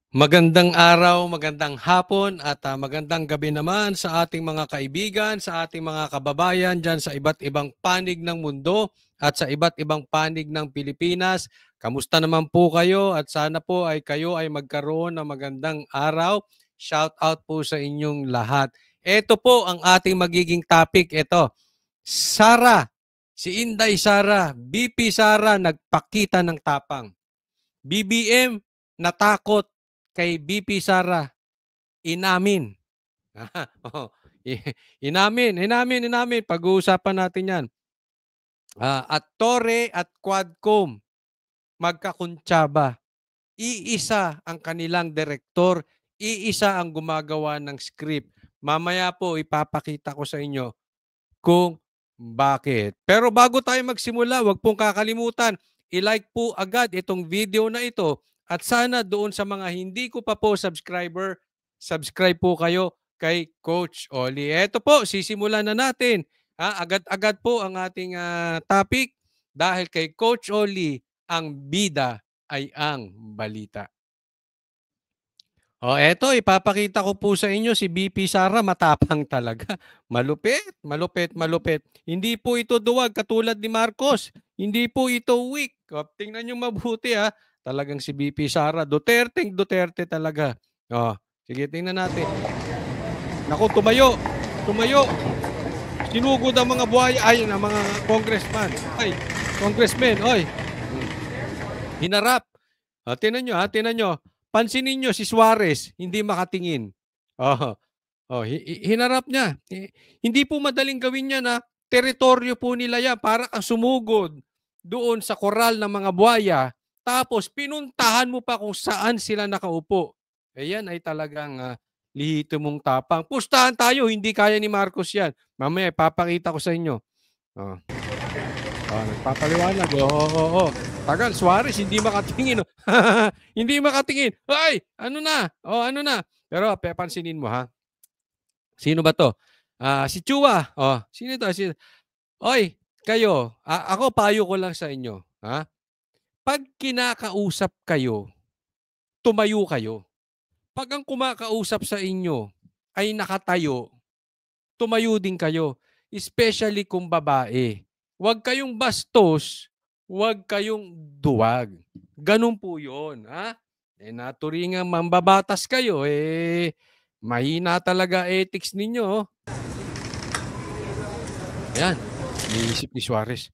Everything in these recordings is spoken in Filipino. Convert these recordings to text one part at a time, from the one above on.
Magandang araw, magandang hapon at magandang gabi naman sa ating mga kaibigan, sa ating mga kababayan dyan sa iba't ibang panig ng mundo at sa iba't ibang panig ng Pilipinas. Kamusta naman po kayo at sana po ay kayo ay magkaroon ng magandang araw. Shout out po sa inyong lahat. Ito po ang ating magiging topic. Ito, Sara, si Inday Sara, BP Sara nagpakita ng tapang. BBM natakot kay BP Sara, inamin. Oh, inamin. Pag-uusapan natin yan. At Torre at Quadcom, magkakuntsaba. Iisa ang kanilang direktor, iisa ang gumagawa ng script. Mamaya po ipapakita ko sa inyo kung bakit. Pero bago tayo magsimula, wag pong kakalimutan, i-like po agad itong video na ito at sana doon sa mga hindi ko pa po subscriber, subscribe po kayo kay Coach Oli. Eto po, sisimulan na natin. Agad-agad po ang ating topic dahil kay Coach Oli, ang bida ay ang balita. Eto ipapakita ko po sa inyo si BP Sara, matapang talaga. Malupit. Hindi po ito duwag katulad ni Marcos. Hindi po ito weak. Tingnan niyo mabuti ha. Talagang si BP Sara, Duterte talaga. Sige tingnan natin. Naku, tumayo. Sinugod ang mga buhaya, ang mga congressmen, hinarap. Tingnan nyo. Pansinin nyo si Suarez, hindi makatingin. Hinarap niya. Hindi po madaling gawin yan na teritoryo po nila yan. Para kang sumugod doon sa koral ng mga buhaya. Tapos pinuntahan mo pa kung saan sila nakaupo. Yan ay talagang lihito mong tapang. Pustahan tayo, hindi kaya ni Marcos yan. Mamaya ipapakita ko sa inyo. Nagpapaliwanag. Oo. Tagal, Suarez, hindi makatingin. Hindi makatingin. Ay, ano na? Pero pansinin mo ha. Sino ba to? Si Chua. Sino to? Oy, kayo, ako payo ko lang sa inyo. Pag kinakausap kayo, tumayo kayo. Pag ang kumakausap sa inyo ay nakatayo, tumayo din kayo. Especially kung babae. Huwag kayong bastos, huwag kayong duwag. Ganun po yun. Naturingang mambabatas kayo, mahina talaga ethics ninyo. Ayan, iniisip ni Suarez.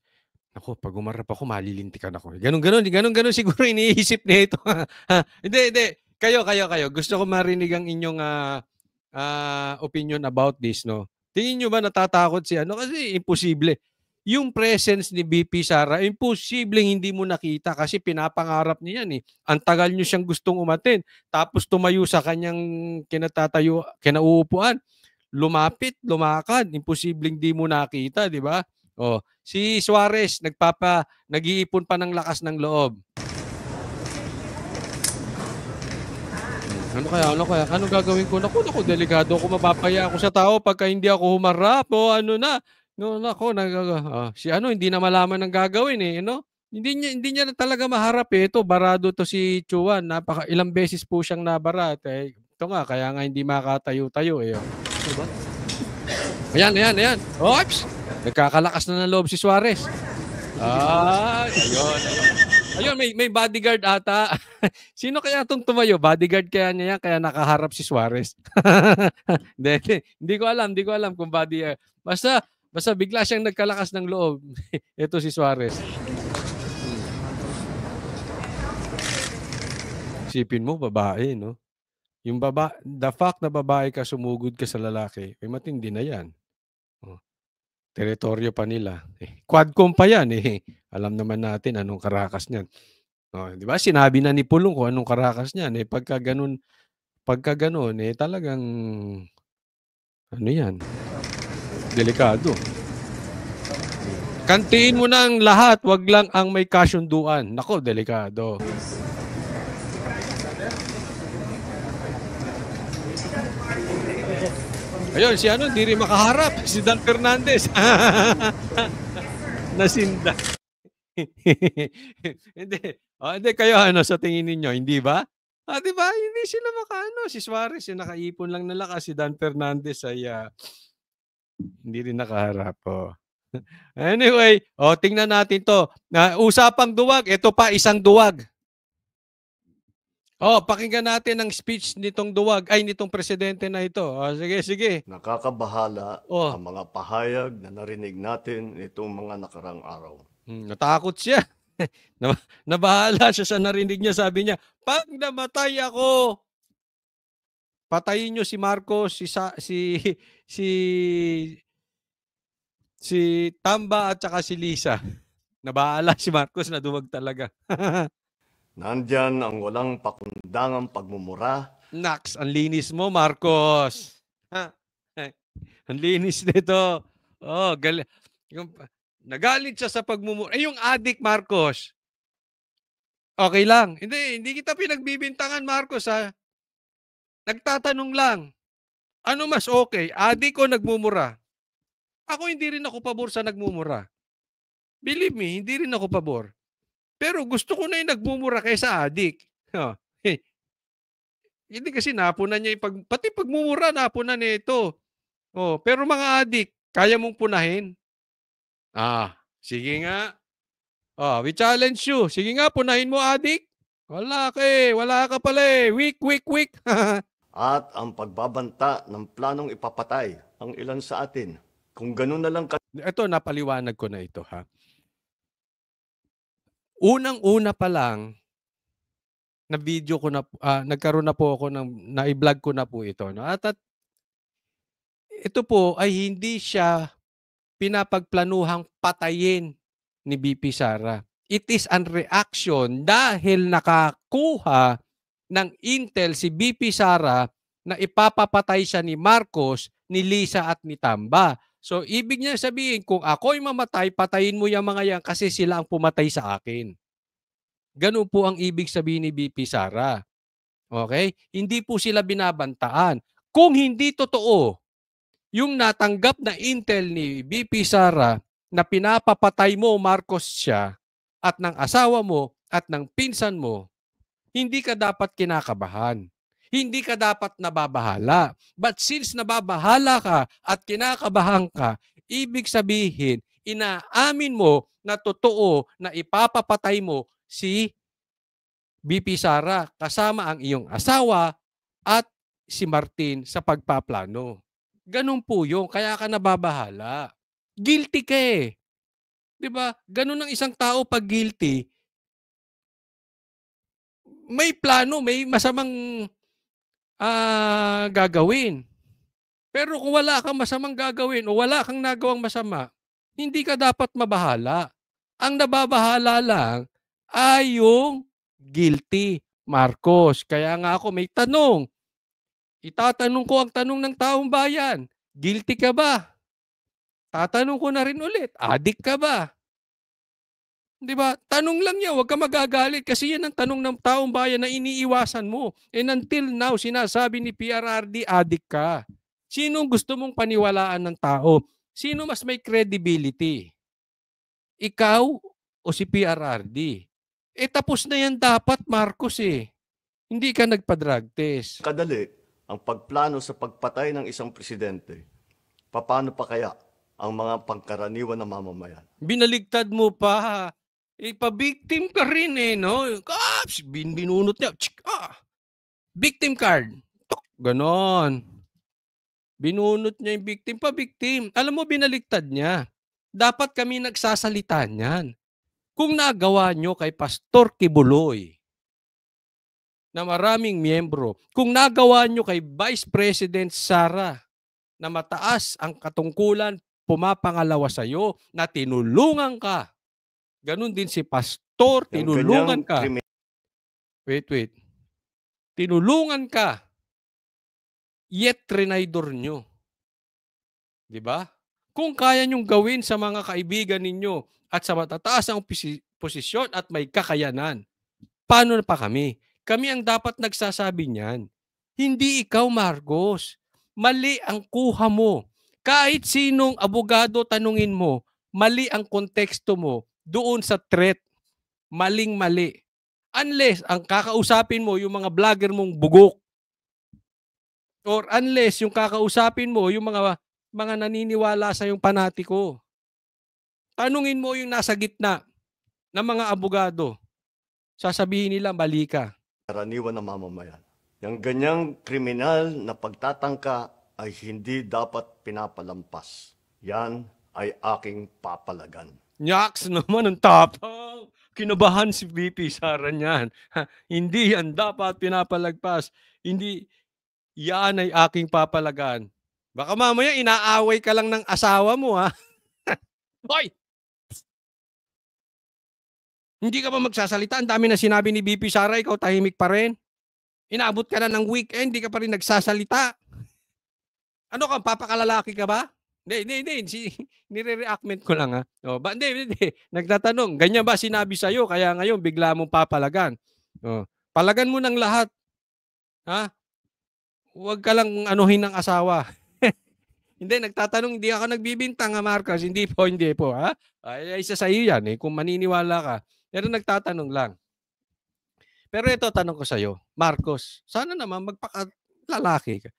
Ako, pag umarap ako, malilintikan ako. Ganon siguro iniisip niya ito. Hindi. Kayo. Gusto ko marinig ang inyong opinion about this, no? Tingin nyo ba natatakot si ano? Kasi imposible. Yung presence ni BP Sara, imposibleng hindi mo nakita kasi pinapangarap niya yan. Ang tagal nyo siyang gustong umatin. Tapos tumayo sa kanyang kinauupuan. Lumapit, lumakad. Imposibleng di mo nakita, di ba? Si Suarez, nag-iipon pa ng lakas ng loob. Ano kaya? Anong gagawin ko? Naku, delikado ako, mapapaya ako sa tao pagka hindi ako humarap o ano na. No, nako, si ano hindi na malaman ang gagawin no? Hindi niya na talaga maharap Ito, barado to si Chuan. Ilang beses po siyang nabarat. Ito nga, kaya nga hindi makatayo-tayo Diba? Ayan. Oops! Nagkakalakas na ng loob si Suarez. Ayun, may bodyguard ata. Sino kaya itong tumayo? Bodyguard kaya niya yan, kaya nakaharap si Suarez. Hindi ko alam kung bodyguard. Basta bigla siyang nagkalakas ng loob. Ito si Suarez. Isipin mo, babae, no? The fact na babae ka, sumugod ka sa lalaki, matindi na yan. Teritoryo pa nila. Quadcom pa yan Alam naman natin anong karakas niyan. Di ba? Sinabi na ni Pulong kung anong karakas niyan. Pagka ganun, talagang ano yan? Delikado. Kantiin mo na ang lahat, wag lang ang may kasunduan. Nako, delikado. Ayun, si ano, hindi rin makaharap. Si Dan Fernandez. Nasinda. Hindi. Hindi kayo sa tingin ninyo, hindi ba? Di ba? Hindi sila makaano. Si Suarez, nakaipon lang ng lakas. Si Dan Fernandez ay hindi rin nakaharap. Anyway, tingnan natin to. Usapang duwag. Ito pa, isang duwag. Pakinggan natin ang speech nitong duwag, nitong presidente na ito. Sige. Nakakabahala ang mga pahayag na narinig natin nitong mga nakarang araw. Natakot siya. Nabahala siya sa narinig niya. Sabi niya, pag namatay ako, patayin niyo si Marcos, si Tamba at saka si Lisa. Nabahala si Marcos, naduwag talaga. Nandyan ang walang pakundangang pagmumura. Naks, ang linis mo, Marcos. Ang linis nito. Nagalit siya sa pagmumura. Yung adik, Marcos. Okay lang. Hindi kita pinagbibintangan, Marcos, ha? Nagtatanong lang. Ano mas okay? Adik o nagmumura? Ako hindi rin ako pabor sa nagmumura. Believe me, hindi rin ako pabor. Pero gusto ko na yung nagmumura kaysa adik. Hindi kasi napunan niya pati pagmumura napunan niya ito. Pero mga adik, kaya mong punahin? Sige nga. We challenge you. Sige nga, punahin mo, adik. Wala ka pala eh. Weak. At ang pagbabanta ng planong ipapatay ang ilan sa atin. Kung ganun na lang Ito, napaliwanag ko na ito, ha. Unang-una pa lang, na video ko na, nagkaroon na po ako na-i-vlog ko na po ito. No? At ito po ay hindi siya pinapagplanuhang patayin ni BP Sara. It is an reaction dahil nakakuha ng intel si BP Sara na ipapapatay siya ni Marcos, ni Lisa at ni Tamba. So, ibig niya sabihin, kung ako'y mamatay, patayin mo yung mga yan kasi sila ang pumatay sa akin. Ganun po ang ibig sabihin ni BP Sara. Okay? Hindi po sila binabantaan. Kung hindi totoo, yung natanggap na intel ni BP Sara na pinapapatay mo, Marcos, siya at ng asawa mo at ng pinsan mo, hindi ka dapat kinakabahan. Hindi ka dapat nababahala. But since nababahala ka at kinakabahan ka, ibig sabihin, inaamin mo na totoo na ipapapatay mo si BP Sara kasama ang iyong asawa at si Martin sa pagpaplano. Ganun po yung kaya ka nababahala. Guilty ka eh. 'Di ba? Ganun ang isang tao pag guilty. May plano, may masamang gagawin. Pero kung wala kang masamang gagawin o wala kang nagawang masama, hindi ka dapat mabahala. Ang nababahala lang ay yung guilty, Marcos. Kaya nga ako may tanong. Itatanong ko ang tanong ng taong bayan. Guilty ka ba? Tatanong ko na rin ulit. Adik ka ba? Di ba? Tanong lang niya, huwag ka magagalit kasi yan ang tanong ng taong bayan na iniiwasan mo. And until now, sinasabi ni PRRD, adik ka. Sinong gusto mong paniwalaan ng tao? Sino mas may credibility? Ikaw o si PRRD? Tapos na yan dapat, Marcos eh. Hindi ka nagpa-drug test. kadali ang pagplano sa pagpatay ng isang presidente, paano pa kaya ang mga pangkaraniwan na mamamayan? Binaligtad mo pa. Pa-victim ka rin eh, no? Binunot niya. Victim card. Ganon. Binunot niya yung victim. Pa-victim. Alam mo, binaligtad niya. Dapat kami nagsasalita niyan. Kung nagawa nyo kay Pastor Kibuloy, na maraming miyembro, kung nagawa nyo kay Vice President Sara, na mataas ang katungkulan, pumapangalawa sa'yo, na tinulungan ka, ganun din si Pastor, tinulungan ka. Wait. Tinulungan ka. Yet trinaydor nyo. Diba? Kung kaya nyong gawin sa mga kaibigan ninyo at sa matataas ang posisyon at may kakayanan, paano pa kami? Kami ang dapat nagsasabi niyan. Hindi ikaw, Marcos. Mali ang kuha mo. Kahit sinong abogado tanungin mo, mali ang konteksto mo doon sa threat. Maling-mali. Unless ang kakausapin mo yung mga vlogger mong bugok. Or unless yung kakausapin mo yung mga naniniwala sa yung panatiko. Tanungin mo yung nasa gitna ng mga abogado. Sasabihin nila mali ka. karaniwan na mamamayan. Yung ganyang kriminal na pagtatangka ay hindi dapat pinapalampas. Yan ay aking papalagan. Nyaks naman ang tapang. Kinabahan si VP Sara niyan. Hindi yan dapat pinapalagpas. Hindi, yan ay aking papalagan. Baka mamaya inaaway ka lang ng asawa mo, ha? Hoy! Hindi ka ba magsasalita? Ang dami na sinabi ni VP Sara, ikaw tahimik pa rin. Inaabot ka na ng weekend, hindi ka pa rin nagsasalita. Ano ka, papakalalaki ka ba? Hindi. Nire-reactment ko lang, ha? O, hindi. Nagtatanong, ganyan ba sinabi sa'yo? Kaya ngayon, bigla mong papalagan. O, palagan mo ng lahat. Ha? Huwag ka lang anuhin ng asawa. Hindi, nagtatanong, hindi ako nagbibintang, ha, Marcos? Hindi po, ha? Ay, isa sa iyo yan, kung maniniwala ka. Pero nagtatanong lang. Pero ito, tanong ko sa'yo, Marcos, sana naman magpakalalaki ka.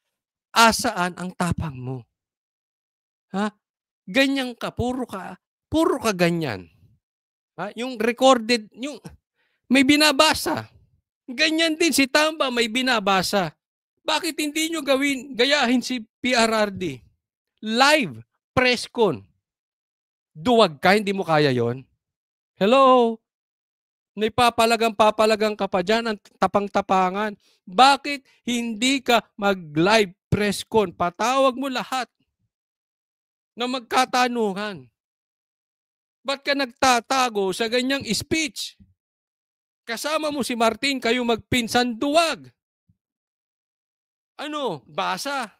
Asaan ang tapang mo? Ha? Ganyan ka, puro ka ganyan. Ha? Yung recorded, yung may binabasa. Ganyan din si Tamba, may binabasa. Bakit hindi nyo gayahin si PRRD? Live, press con. Duwag ka, hindi mo kaya yon. Hello? May papalagang ka pa dyan, ang tapang-tapangan. Bakit hindi ka mag-live press con? Patawag mo lahat na magkatanungan. Ba't ka nagtatago sa ganyang speech? Kasama mo si Martin, kayo magpinsan, duwag. Ano? Basa.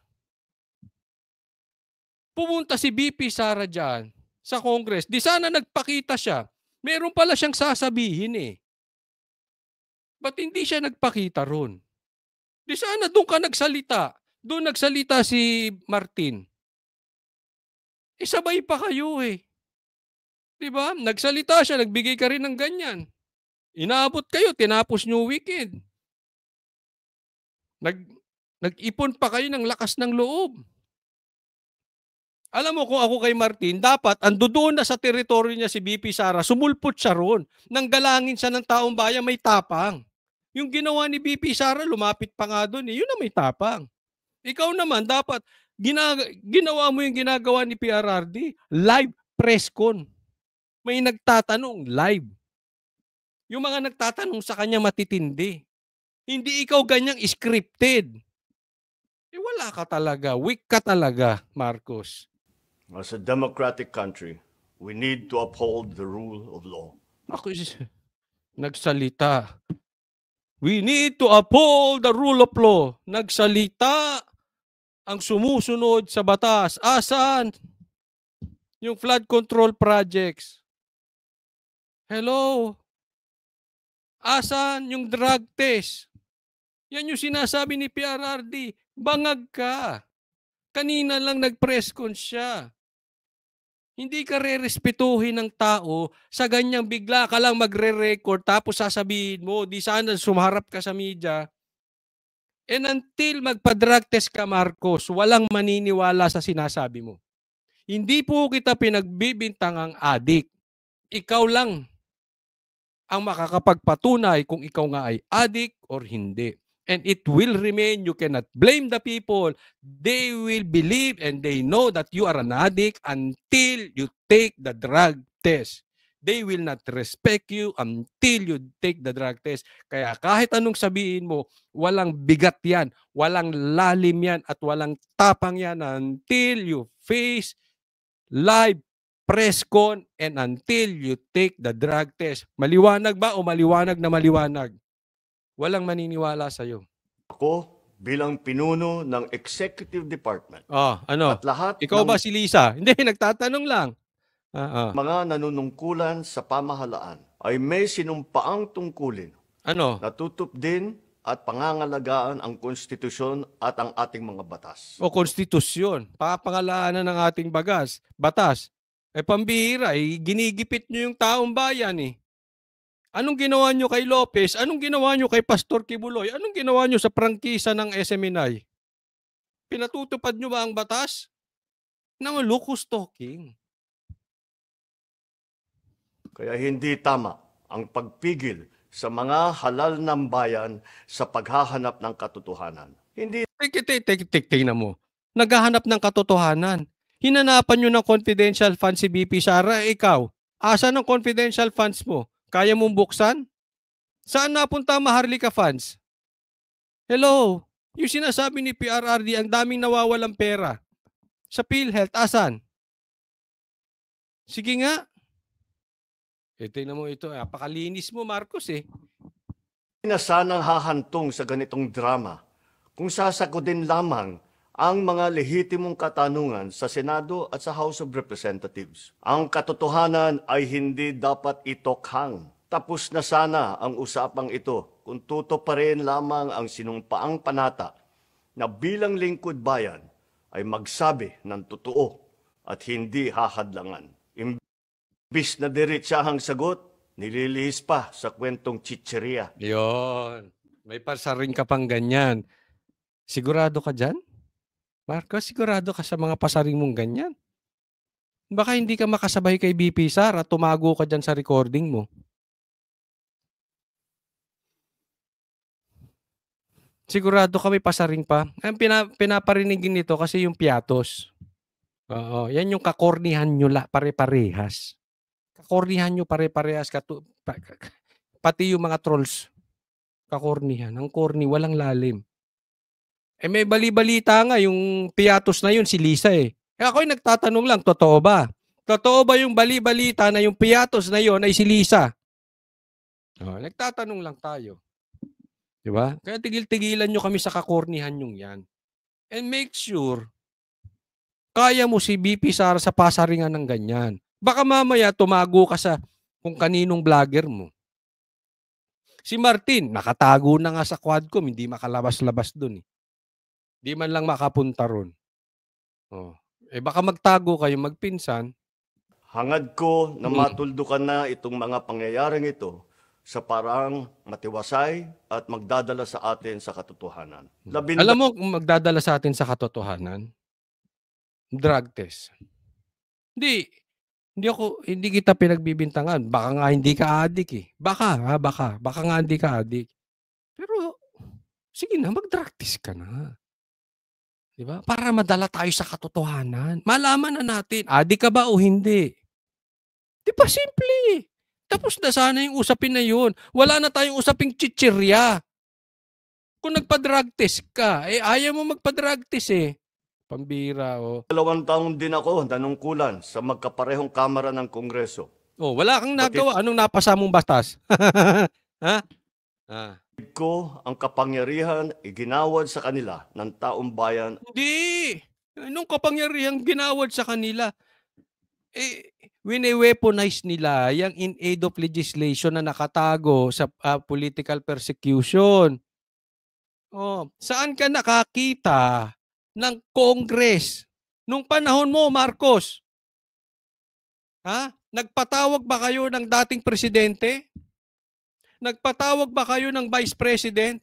Pumunta si VP Sara dyan sa Congress. Di sana nagpakita siya. Meron pala siyang sasabihin eh. Ba't hindi siya nagpakita ron? Di sana doon ka nagsalita. Doon nagsalita si Martin. Sabay pa kayo eh. Diba? Nagsalita siya, nagbigay ka rin ng ganyan. Inaabot kayo, tinapos nyo weekend. Nag-ipon pa kayo ng lakas ng loob. Alam mo kung ako kay Martin, dapat ando doon na sa teritoryo niya si VP Sara, sumulpot siya ron. Nanggalangin siya ng taong bayan, may tapang. Yung ginawa ni VP Sara, lumapit pa nga doon eh. Yun na may tapang. Ikaw naman, dapat ginawa mo yung ginagawa ni PRRD. Live press con. May nagtatanong, live. Yung mga nagtatanong sa kanya matitindi. Hindi ikaw ganyang scripted. Wala ka talaga. Weak ka talaga, Marcos. As a democratic country, we need to uphold the rule of law. Ako nagsalita. We need to uphold the rule of law. Nagsalita ang sumusunod sa batas. Asan? Yung flood control projects. Hello? Asan yung drug test? Yan yung sinasabi ni PRRD. Bangag ka. Kanina lang nag-press con siya. Hindi ka re-respetuhin ng tao sa ganyang bigla ka lang magre-record tapos sasabihin mo, di sana sumarap ka sa media. And until magpa-drug test ka, Marcos, walang maniniwala sa sinasabi mo. Hindi po kita pinagbibintang ang adik. Ikaw lang ang makakapagpatunay kung ikaw nga ay adik or hindi. And it will remain, you cannot blame the people. They will believe and they know that you are an addict until you take the drug test. They will not respect you until you take the drug test. Kaya kahit anong sabihin mo, walang bigat yan, walang lalim yan, at walang tapang yan until you face live press con and until you take the drug test. Maliwanag ba o maliwanag na maliwanag? Walang maniniwala sa'yo. Ako, bilang pinuno ng Executive Department, ano? at lahat Ikaw ng ba si Lisa? Hindi, nagtatanong lang. mga nanunungkulan sa pamahalaan ay may sinumpaang tungkulin Ano? na tutup din at pangangalagaan ang konstitusyon at ang ating mga batas. O konstitusyon. Papangalanan ng ating batas. Pambihira, ginigipit nyo yung taong bayan eh. Anong ginawa nyo kay Lopez? Anong ginawa nyo kay Pastor Kibuloy? Anong ginawa nyo sa prangkisa ng SMNI? Pinatutupad nyo ba ang batas? Naman, look who's talking. Kaya hindi tama ang pagpigil sa mga halal ng bayan sa paghahanap ng katotohanan. Hindi Tingnan mo. Naghahanap ng katotohanan. Hinanapan nyo ng confidential funds si BP Sara, ikaw. Asa ng confidential funds mo? Kaya mong buksan? Saan napunta ang Maharlika funds? Hello? Yung sinasabi ni PRRD, ang daming nawawalang pera. Sa PhilHealth, asan? Sige nga. Tingnan mo ito. Napakalinis mo, Marcos eh. na sanang hahantong sa ganitong drama kung sasagutin lamang ang mga lehitimong katanungan sa Senado at sa House of Representatives. Ang katotohanan ay hindi dapat itokhang. Tapos na sana ang usapang ito kung tutuparin lamang ang sinumpaang panata na bilang lingkod bayan ay magsabi ng totoo at hindi hahadlangan. Imbis na diretsahang sagot, nililihis pa sa kwentong chicheria. Yun. May pasaring ka pang ganyan. Sigurado ka dyan? Marcos, sigurado ka sa mga pasaring mong ganyan? Baka hindi ka makasabay kay BP Sara at tumago ka dyan sa recording mo. Sigurado ka may pasaring pa. Ang pinaparinigin nito kasi yung piatos. Oo, yan yung kakornihan nyo pare-parehas. Kakornihan nyo pare-parehas. Pati yung mga trolls. Kakornihan. Ang corny, walang lalim. May bali-balita nga yung piatos na yun si Lisa eh. Ako'y nagtatanong lang, totoo ba? Totoo ba yung bali-balita na yung piatos na yun ay si Lisa? Nagtatanong lang tayo. Diba? Kaya tigil-tigilan nyo kami sa kakornihan yung yan. And make sure, kaya mo si BP Sara sa pasaringan ng ganyan. Baka mamaya tumago ka sa kung kaninong vlogger mo. Si Martin, nakatago na nga sa Quadcom, hindi makalabas-labas dun eh. Di man lang makapunta ron. Baka magtago kayo, magpinsan. Hangad ko na matuldukan na itong mga pangyayaring ito sa parang matiwasay at magdadala sa atin sa katotohanan. Alam mo kung magdadala sa atin sa katotohanan? Drug test. Hindi kita pinagbibintangan. Baka nga hindi ka adik eh. Baka nga hindi ka adik. Pero, sige na, mag-drug test ka na. Diba? Para madala tayo sa katotohanan. Malaman na natin, adik ka ba o hindi. Diba simple? Tapos na sana yung usapin na yun. Wala na tayong usaping chichirya. Kung nagpa-drug test ka, ayaw mo magpa-drug test eh. Pambira o. 2 taon din ako nanungkulan sa magkaparehong kamara ng Kongreso. Wala kang nagawa. Anong napasa mong batas? Ha? Ko ang kapangyarihan iginawad sa kanila ng taong bayan. Hindi! Anong kapangyarihan ginawad sa kanila? Wine-weaponize nila yung in aid of legislation na nakatago sa political persecution. Saan ka nakakita ng Congress nung panahon mo, Marcos? Nagpatawag ba kayo ng dating presidente? Nagpatawag ba kayo ng vice president?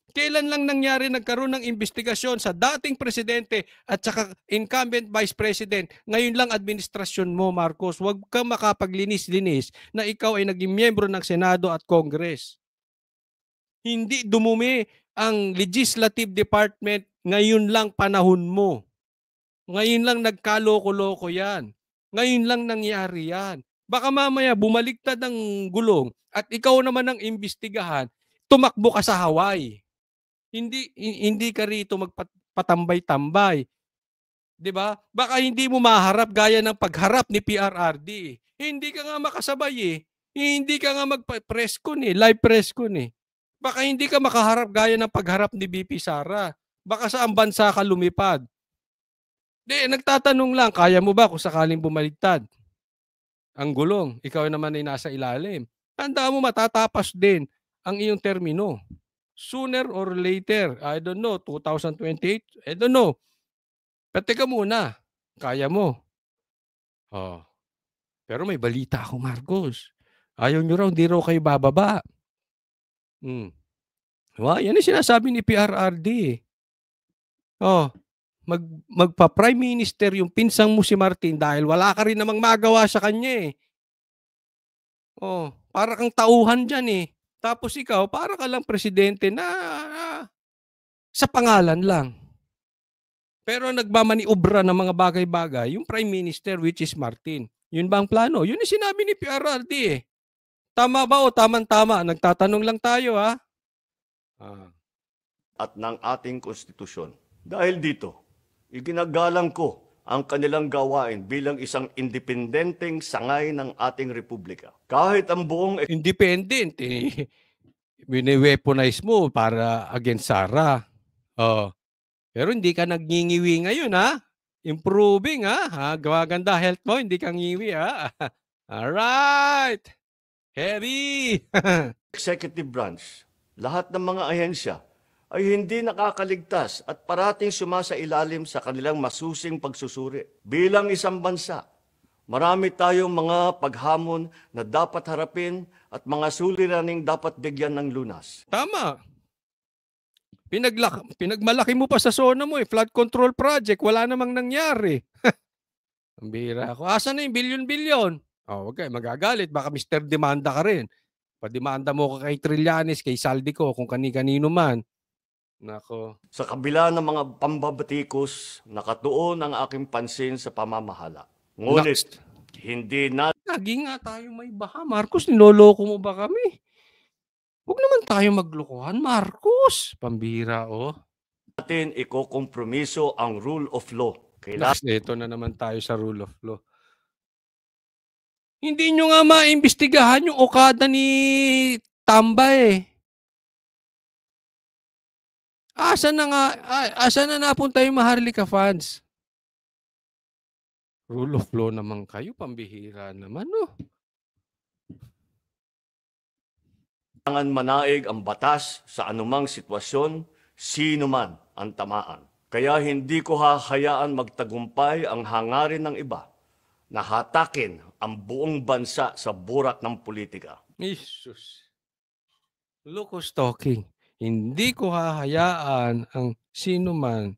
Kailan lang nangyari nagkaroon ng investigasyon sa dating presidente at saka incumbent vice president? Ngayon lang administrasyon mo, Marcos. Huwag kang makapaglinis-linis na ikaw ay naging miyembro ng Senado at Congress. Hindi dumumi ang legislative department ngayon lang panahon mo. Ngayon lang nagkaloko-loko yan. Ngayon lang nangyari yan. Baka mamaya bumaliktad ang gulong at ikaw naman ang imbestigahan, tumakbo ka sa Hawaii. Hindi ka rito magpatambay-tambay. 'Di ba? Baka hindi mo maharap gaya ng pagharap ni PRRD. Hindi ka nga makasabay eh. Hindi ka nga mag-press con eh, live press con eh. Baka hindi ka makaharap gaya ng pagharap ni BP Sara. Baka saan bansa ka lumipad. Nagtatanong lang, kaya mo ba kung sakaling bumaliktad ang gulong? Ikaw naman ay nasa ilalim. Tandaan mo, matatapas din ang iyong termino. Sooner or later, I don't know, 2028, I don't know. Pero teka muna, kaya mo. Pero may balita ako, Marcos. Ayaw nyo raw, hindi raw kayo bababa. Yan ang sinasabi ni PRRD eh. Oh, magpa-prime minister yung pinsang mo si Martin dahil wala ka rin namang magawa sa kanya eh. Oh, para kang tauhan dyan eh. Tapos ikaw, para ka lang presidente na sa pangalan lang. Pero nagmamaniobra ng mga bagay-bagay yung prime minister which is Martin. Yun ba ang plano? Yun ang sinabi ni PRRD eh. Tama ba o tamang-tama? Nagtatanong lang tayo ha. At ng ating konstitusyon. Dahil dito, iginagalang ko ang kanilang gawain bilang isang independenteng sangay ng ating republika. Kahit ang buong Independent eh. Bine-weaponize mo para against Sara. Oh. Pero hindi ka nagngingiwi ngayon ha. Improving ha. Gawaganda health mo, hindi kang ngiwi ha. Alright. Heavy. executive branch, lahat ng mga ahensya ay hindi nakakaligtas at parating sumasailalim sa kanilang masusing pagsusuri. Bilang isang bansa, marami tayong mga paghamon na dapat harapin at mga suliraning dapat bigyan ng lunas. Tama. Pinagmalaki mo pa sa zona mo eh. Flood control project. Wala namang nangyari. Ang bira ako. Asa na yung bilyon-bilyon? Wag kayo magagalit. Baka Mr. Demanda ka rin. Pademanda mo ka kay Trillanes, kay Saldico, kung kani-kanino man. Nako. Sa kabila ng mga pambabatikos, nakatuon ang aking pansin sa pamamahala. Ngunit, hindi na Lagi nga tayo may baha. Marcos, niloloko mo ba kami? Huwag naman tayo maglokohan, Marcos. Pambira, natin ikokompromiso ang rule of law. Ito na naman tayo sa rule of law. Hindi nyo nga maimbestigahan yung Okada ni Tamba eh. Asa na napunta yung Maharlika fans? Rule of law naman kayo, pambihira naman, no? Kailangan manaig ang batas sa anumang sitwasyon, sino man ang tamaan. Kaya hindi ko hahayaan magtagumpay ang hangarin ng iba na hatakin ang buong bansa sa burak ng politika. Jesus. Locos talking. Hindi ko hahayaan ang sino man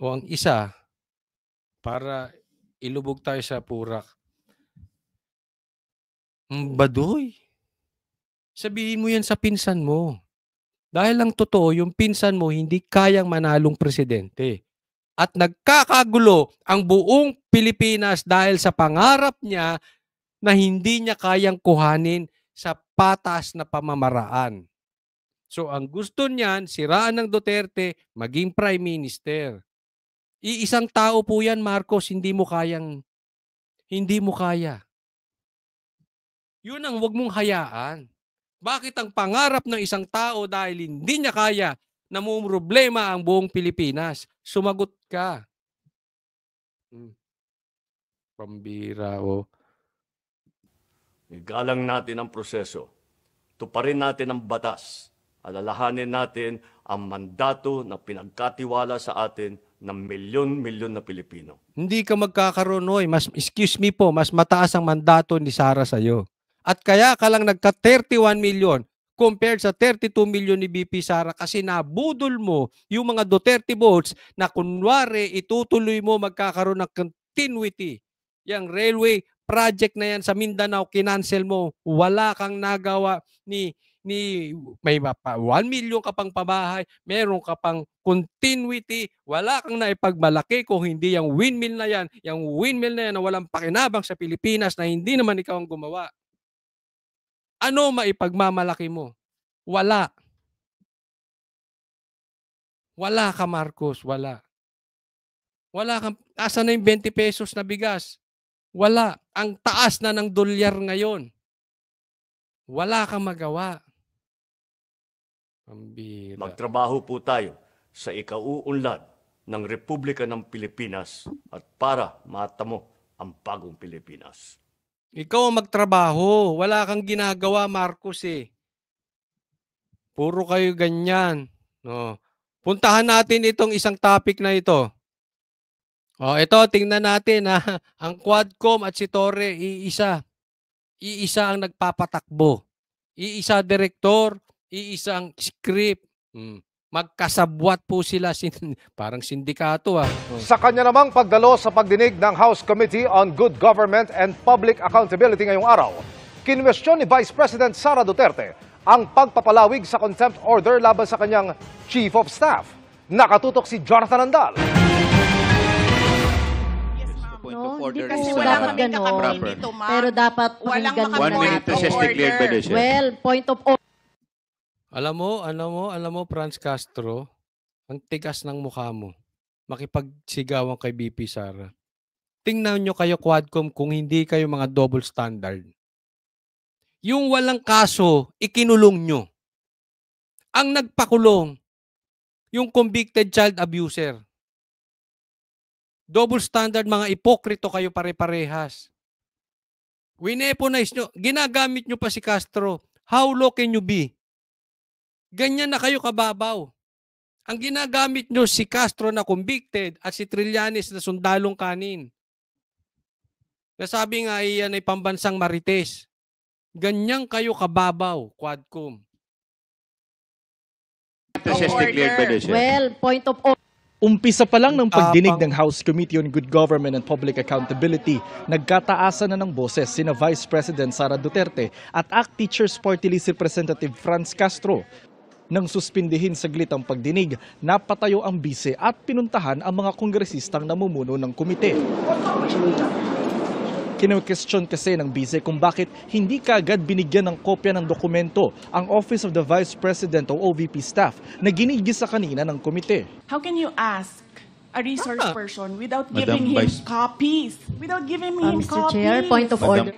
o ang isa para ilubog tayo sa purak. Baduy. Sabihin mo yan sa pinsan mo. Dahil lang totoo, yung pinsan mo hindi kayang manalong presidente. At nagkakagulo ang buong Pilipinas dahil sa pangarap niya na hindi niya kayang kuhanin sa patas na pamamaraan. So ang gusto niyan, siraan ng Duterte, maging prime minister. Iisang tao po yan, Marcos, hindi mo kaya. Yun ang wag mong hayaan. Bakit ang pangarap ng isang tao dahil hindi niya kaya, namumroblema ang buong Pilipinas? Sumagot ka. Pambira, Igalang natin ang proseso. Tuparin natin ang batas. Alalahanin natin ang mandato na pinagkatiwala sa atin ng milyon-milyon na Pilipino. Hindi ka magkakaroon, excuse me po, mas mataas ang mandato ni Sara sa'yo. At kaya ka lang nagka 31 million compared sa 32 million ni BP Sara kasi nabudol mo yung mga Duterte votes na kunwari itutuloy mo magkakaroon ng continuity. Yung railway project na yan sa Mindanao, kinancel mo. Wala kang nagawa may 1 million ka pang pabahay, meron ka pang continuity, wala kang naipagmalaki kung hindi yung windmill na yan na walang pakinabang sa Pilipinas na hindi naman ikaw ang gumawa. Ano maipagmamalaki mo? Wala. Wala ka, Marcos. Wala. Wala kang, asa na yung 20 pesos na bigas? Wala. Ang taas na ng dolyar ngayon. Wala kang magawa. Pambira. Magtrabaho po tayo sa ikauunlad ng Republika ng Pilipinas at para matamo ang bagong Pilipinas. Ikaw ang magtrabaho. Wala kang ginagawa, Marcos eh. Puro kayo ganyan. No. Puntahan natin itong isang topic na ito. Ito, tingnan natin ha. Ang Quadcom at si Torre, iisa. iisa ang nagpapatakbo. Iisa direktor, iisa ang script. Magkasabwat po sila. Parang sindikato Sa kanya namang pagdalo sa pagdinig ng House Committee on Good Government and Public Accountability ngayong araw, kinwestiyon ni Vice President Sara Duterte ang pagpapalawig sa contempt order laban sa kanyang Chief of Staff. Nakatutok si Jonathan Andal. No, hindi Kasi po wala dapat kaming ganon. kakabili dito, ma'am. Pero dapat Walang pakinggan maka- muna 1 minute natin. recess declared by the chair. Well, point of order. Alam mo, Franz Castro, ang tigas ng mukha mo. Makipagsigawan kay BP Sara. Tingnan nyo kayo, Quadcom, kung hindi kayo mga double standard. Yung walang kaso, ikinulong nyo. Ang nagpakulong, yung convicted child abuser. Double standard, mga ipokrito kayo pare-parehas. Wineponize nyo. Ginagamit nyo pa si Castro. How low can you be? Ganyan na kayo kababaw. Ang ginagamit nyo si Castro na convicted at si Trillanes na sundalong kanin. Nasabi nga iyan ay pambansang marites. Ganyan kayo kababaw, Quadcom. Recess declared by the chair. Well, point of order. Umpisa pa lang ng pagdinig Tapang. ng House Committee on Good Government and Public Accountability, nagkataasan na ng boses sina Vice President Sara Duterte at ACT Teachers Party List Representative Franz Castro. Nang suspindihin saglit ang pagdinig, napatayo ang bise at pinuntahan ang mga kongresistang namumuno ng komite. Kino-question kasi ng bise kung bakit hindi kaagad binigyan ng kopya ng dokumento ang Office of the Vice President o OVP staff na ginigisa kanina ng komite. How can you ask a resource person without Madam giving him Vice- copies? Without giving him Mr. copies? Chair, point of order.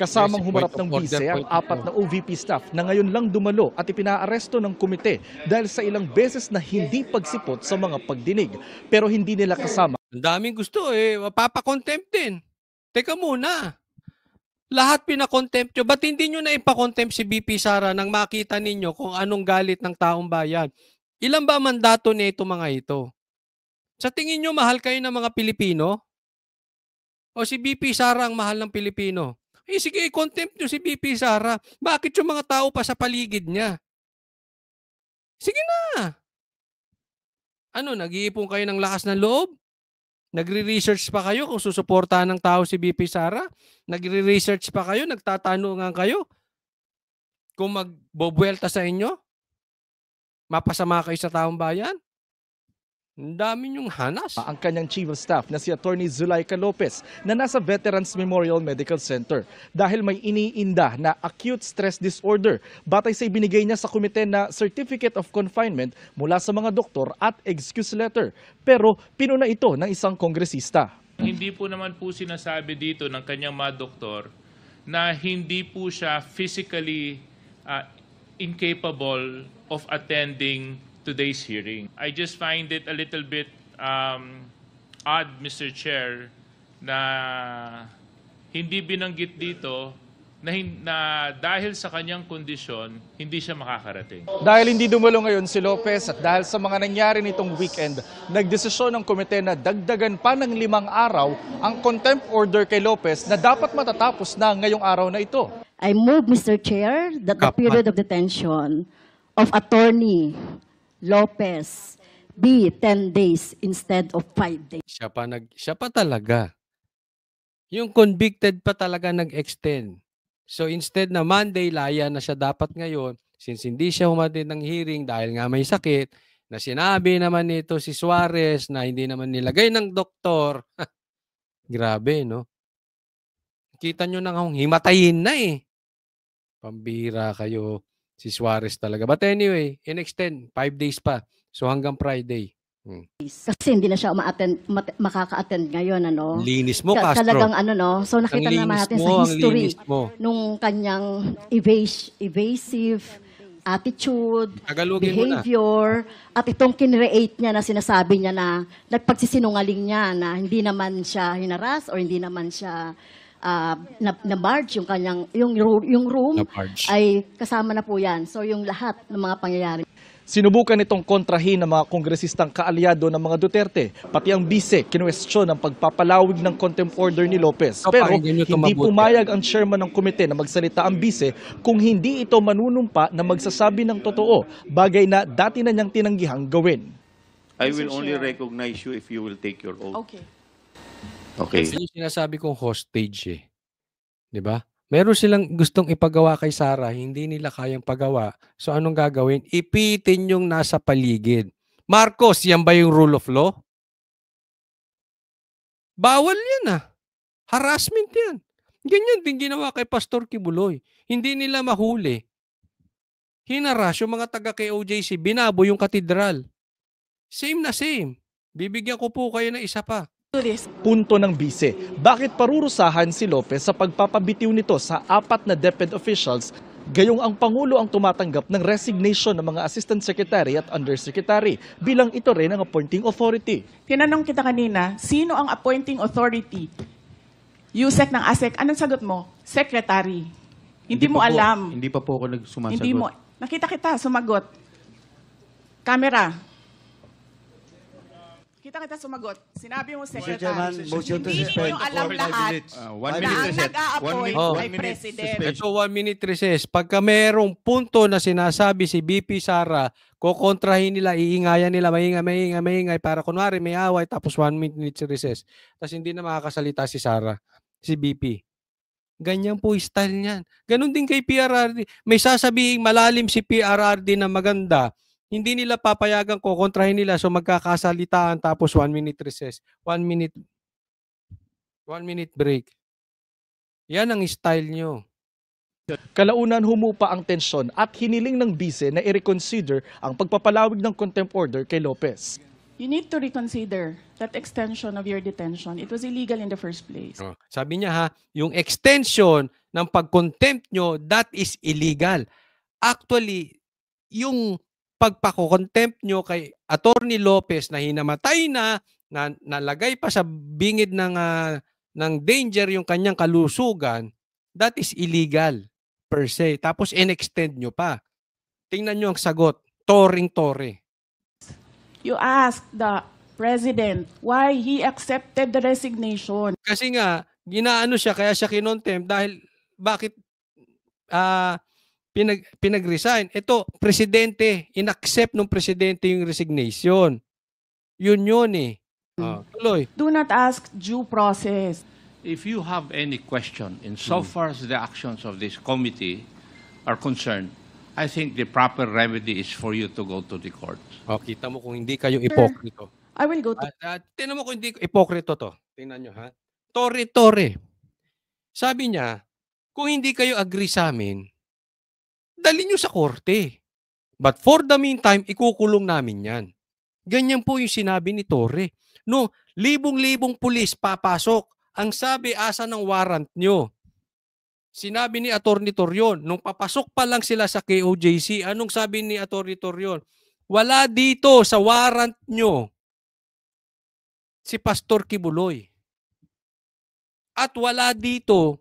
Kasamang Yes, humarap point ng of order, bise ang point of apat na OVP staff na ngayon lang dumalo at ipinaaresto ng komite dahil sa ilang beses na hindi pagsipot sa mga pagdinig. Pero hindi nila kasama Ang daming gusto mapapakontempt din. Teka muna. Lahat pinakontempt nyo. Ba't hindi nyo na ipakontempt si BP Sara nang makita ninyo kung anong galit ng taong bayan? Ilan ba mandato nito mga ito? Sa tingin nyo, mahal kayo ng mga Pilipino? O si BP Sara ang mahal ng Pilipino? Sige, i-contempt nyo si BP Sara. Bakit yung mga tao pa sa paligid niya? Sige na. Nag-iipon kayo ng lakas ng loob? Nagre-research pa kayo kung susuportahan ng tao si BP Sara? Nagre-research pa kayo? Nagtatanungan kayo? Kung magbobuelta sa inyo? Mapasama kayo sa taong bayan? Ang dami niyong hanas. ang kanyang Chief of Staff na si Attorney Zulaika Lopez na nasa Veterans Memorial Medical Center dahil may iniinda na acute stress disorder batay sa ibinigay niya sa komite na Certificate of Confinement mula sa mga doktor at excuse letter. Pero pinuna ito ng isang kongresista. Hindi po naman po sinasabi dito ng kanyang mga doktor na hindi po siya physically incapable of attending today's hearing. I just find it a little bit odd, Mr. Chair, na hindi binanggit dito na dahil sa kanyang kondisyon, hindi siya makakarating. Dahil hindi dumalo ngayon si Lopez at dahil sa mga nangyari nitong weekend, nagdesisyon ng komite na dagdagan pa ng 5 araw ang contempt order kay Lopez na dapat matatapos na ngayong araw na ito. I move, Mr. Chair, that the Kapa. period of detention of Attorney Lopez be 10 days instead of 5 days. Siya pa talaga. Yung convicted pa talaga nag-extend. So instead na Monday, laya na siya dapat ngayon, since hindi siya humatid ng hearing dahil nga may sakit, na sinabi naman nito si Suarez na hindi naman nilagay ng doktor. Grabe, no? Kita nyo na kung himatayin na eh. Pambira kayo. Si Suarez talaga. But anyway, in-extend, 5 days pa. So hanggang Friday. Kasi hindi na siya makaka-attend ngayon, ano? Linis mo, Castro. Talagang so nakita Ang naman linis natin mo, sa ang history linis mo. nung kanyang evasive attitude, Tagalogin mo na. behavior, at itong kinreate niya na sinasabi niya na nagpagsisinungaling niya na hindi naman siya hinaras or hindi naman siya na-barge yung kanyang yung room Na-barge. ay kasama na po yan. So yung lahat ng mga pangyayari. Sinubukan itong kontrahin ng mga kongresistang kaalyado ng mga Duterte. Pati ang bise, kinuwestiyon ang pagpapalawig ng contempt order ni Lopez. Pero Pakinggan nyo ito hindi mabuti. pumayag ang chairman ng komite na magsalita ang bise kung hindi ito manunumpa na magsasabi ng totoo, bagay na dati na niyang tinanggihang gawin. I will Mr. only Chair. recognize you if you will take your oath. Okay. Okay. Yan yung sinasabi kong hostage eh. 'Di ba? Meron silang gustong ipagawa kay Sara, hindi nila kayang pagawa. So anong gagawin? Ipitin yung nasa paligid. Marcos, yan ba yung rule of law? Bawal yan ah. Harassment yan. Ganyan din ginawa kay Pastor Kibuloy. Hindi nila mahuli. Hinaras yung mga taga KOJC, binabo yung katedral. Same na same. Bibigyan ko po kayo ng isa pa. Do this. Punto ng bise, bakit parurusahan si Lopez sa pagpapabitiw nito sa 4 na DepEd officials, gayong ang Pangulo ang tumatanggap ng resignation ng mga Assistant Secretary at Undersecretary, bilang ito rin ang appointing authority. Tinanong kita kanina, sino ang appointing authority? USEC ng ASEC. Anong sagot mo? Secretary. Hindi mo pa po- alam. Hindi pa po ako nagsumasagot. Hindi mo. Nakita kita, sumagot. Camera. Kita sumagot. Sinabi mo, Secretary. Chairman, motion to Hindi suspend niyo alam for 5 lahat minutes. One na minute ang reset. nag-a-appoint Oh. ay President. Ito 1-minute recess. Pagka merong punto na sinasabi si BP Sara, kukontrahin nila, iingayan nila, maingay para kunwari may away tapos 1-minute recess. Tapos hindi na makakasalita si Sara, si BP. Ganyan po yung style niyan. Ganon din kay PRRD. May sasabihin malalim si PRRD na maganda, hindi nila papayagan ko, kontrahin nila, so magkakasalitaan tapos 1-minute recess. 1 minute break. Yan ang style nyo. Kalaunan humupa ang tensyon at hiniling ng bise na i-reconsider ang pagpapalawig ng contempt order kay Lopez. You need to reconsider that extension of your detention. It was illegal in the first place. Oh, sabi niya ha, yung extension ng pag-contempt nyo, that is illegal. Actually, yung pagpakokontempt nyo kay Attorney Lopez na hinamatay na nalagay pa sa bingid ng danger yung kanyang kalusugan, that is illegal per se. Tapos in-extend nyo pa. Tingnan nyo ang sagot, toring-tore. You asked the President why he accepted the resignation. Kasi nga, ginaano siya, kaya siya kinontempt dahil bakit pinag-resign. Ito, presidente, inaccept ng presidente yung resignation. Yun eh. Tuloy. Do not ask due process. If you have any question insofar as the actions of this committee are concerned, I think the proper remedy is for you to go to the court. Kita mo kung hindi kayo ipokrito. I will go to... Tingnan mo kung hindi ipokrito to. Tingnan nyo ha. Tore-tore. Sabi niya, kung hindi kayo agree sa amin, dali nyo sa korte. But for the meantime, ikukulong namin yan. Ganyan po yung sinabi ni Torre. No, libong-libong pulis papasok. Ang sabi, asa ng warrant nyo? Sinabi ni Atty. Torion, nung papasok pa lang sila sa KOJC, anong sabi ni Atty. Torion? Wala dito sa warrant nyo si Pastor Kibuloy. At wala dito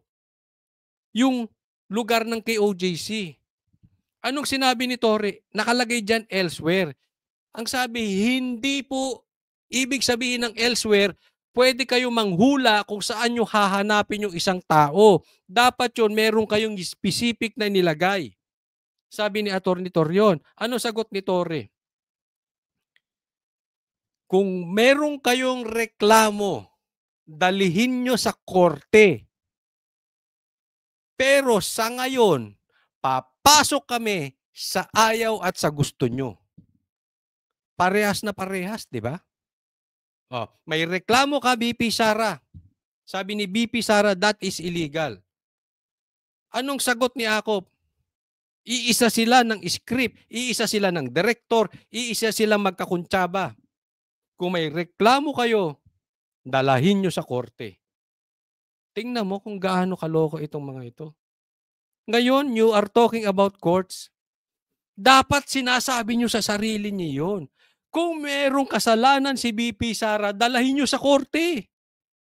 yung lugar ng KOJC. Anong sinabi ni Torre? Nakalagay dyan elsewhere. Ang sabi, hindi po ibig sabihin ng elsewhere, pwede kayo manghula kung saan nyo hahanapin yung isang tao. Dapat yun, meron kayong specific na nilagay. Sabi ni Atty. Torion. Ano sagot ni Torre? Kung meron kayong reklamo, dalihin nyo sa korte. Pero sa ngayon, papasok kami sa ayaw at sa gusto nyo. Parehas na parehas, di ba? May reklamo ka, BP Sara. Sabi ni BP Sara, that is illegal. Anong sagot ni Akop? Iisa sila ng script, iisa sila ng director, iisa sila magkakuntsaba. Kung may reklamo kayo, dalahin nyo sa korte. Tingnan mo kung gaano kaloko itong mga ito. Ngayon, you are talking about courts. Dapat sinasabi nyo sa sarili niyo yun. Kung merong kasalanan si BP Sara, dalahin nyo sa korte.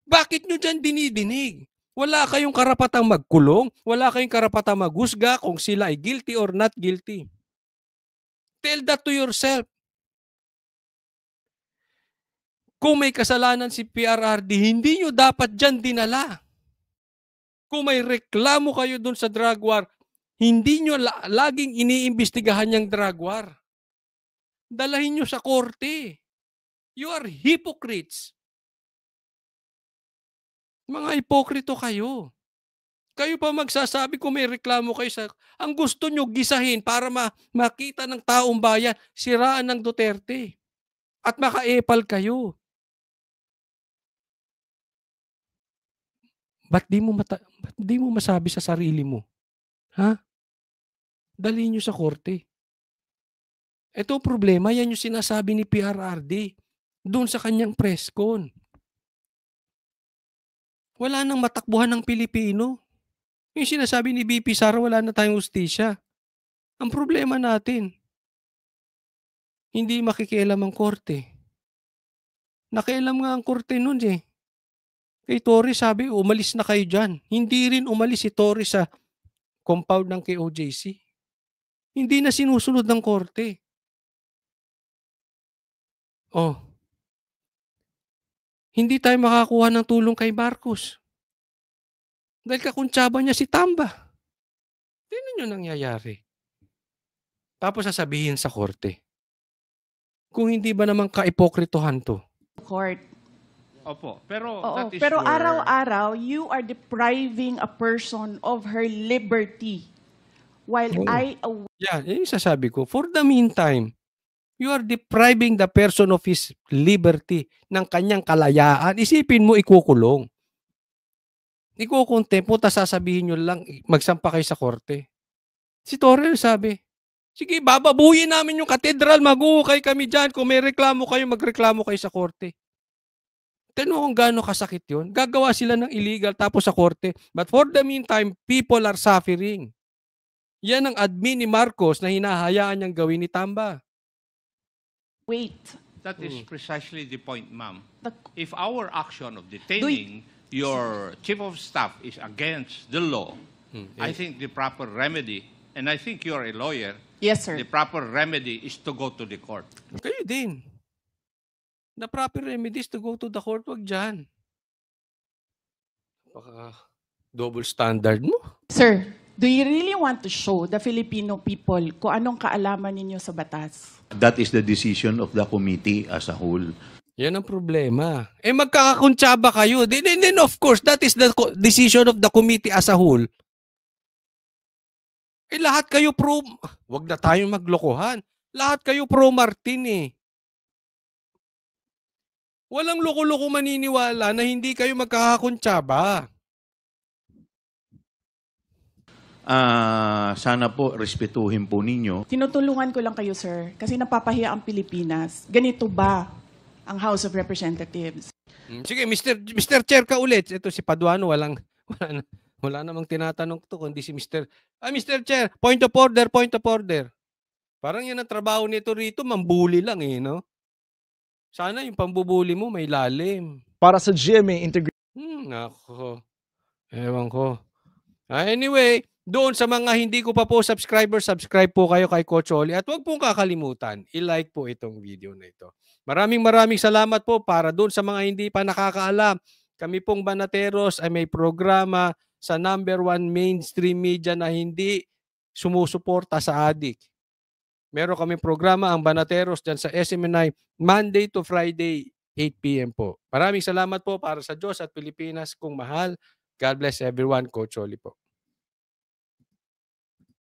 Bakit nyo dyan dinidinig? Wala kayong karapatang magkulong, wala kayong karapatang maghusga kung sila ay guilty or not guilty. Tell that to yourself. Kung may kasalanan si PRRD, hindi nyo dapat dyan dinala. Kung may reklamo kayo dun sa drug war, hindi nyo laging iniimbestigahan yung drug war. Dalahin nyo sa korte. You are hypocrites. Mga hipokrito kayo. Kayo pa magsasabi kung may reklamo kayo sa... Ang gusto nyo gisahin para makita ng taong bayan, siraan ng Duterte. At makaepal kayo. Ba't di mo masabi sa sarili mo? Ha? Dalhin nyo sa korte. Ito problema, yan yung sinasabi ni PRRD doon sa kanyang press con. Wala nang matakbuhan ng Pilipino. Yung sinasabi ni BP Sara, wala na tayong hustisya. Ang problema natin, hindi makikialam ang korte. Nakialam nga ang korte nun eh. Kay Torres sabi, umalis na kayo dyan. Hindi rin umalis si Torres sa compound ng KOJC. Hindi na sinusunod ng korte. Oh. Hindi tayo makakuha ng tulong kay Marcos. Dahil kakuntsaba niya si Tamba. Tingnan nyo nangyayari. Tapos sasabihin sa korte. Kung hindi ba naman kaipokritohan to? Court. Opo, pero Oo, that is pero your... araw-araw, you are depriving a person of her liberty. While Oo. Yan, yung sasabi ko. For the meantime, you are depriving the person of his liberty, ng kanyang kalayaan. Isipin mo, ikukulong. Ikukontempo, tapos sasabihin nyo lang, magsampa kayo sa korte. Si Torres sabi, sige, bababuyin namin yung katedral, mag-uukay kami dyan. Kung may reklamo kayo, magreklamo kayo sa korte. Tanong kung gaano kasakit yun. Gagawa sila ng illegal tapos sa korte. But for the meantime, people are suffering. Yan ang admin ni Marcos na hinahayaan niyang gawin ni Tamba. wait. That is precisely the point, ma'am. The- If our action of detaining your chief of staff is against the law, I think the proper remedy, and I think you're a lawyer, Yes, sir. the proper remedy is to go to the court. Kayo din. The proper remedies to go to the court, wag dyan. Baka double standard mo. Sir, do you really want to show the Filipino people kung anong kaalaman ninyo sa batas? That is the decision of the committee as a whole. Yan ang problema. Magkakakuntsaba kayo. Then of course, that is the decision of the committee as a whole. Lahat kayo pro... Wag na tayong maglokohan. Lahat kayo pro-Martin eh. Walang loko-loko maniniwala na hindi kayo magkakakuntsaba. Sana po respetuhin po ninyo. Tinutulungan ko lang kayo, sir, kasi napapahiya ang Pilipinas. Ganito ba ang House of Representatives? Sige, Mr. Chair ka ulit. Ito si Paduano, wala namang tinatanong to kundi si Mr. Mr. Chair, point of order, point of order. Parang yan ang trabaho nito rito, mambuli lang eh, no? Sana yung pambubuli mo may lalim. Para sa GMA Integrated. Nako. Ewan ko. Anyway, doon sa mga hindi ko pa po subscribe po kayo kay Coach Oli. At huwag pong kakalimutan, i-like po itong video na ito. Maraming salamat po para doon sa mga hindi pa nakakaalam. Kami pong Banateros ay may programa sa #1 mainstream media na hindi sumusuporta sa adik. Meron kami programa ang Banateros dyan sa SMNI Monday to Friday, 8 p.m. po. Maraming salamat po para sa Diyos at Pilipinas kung mahal. God bless everyone. Coach Oli po.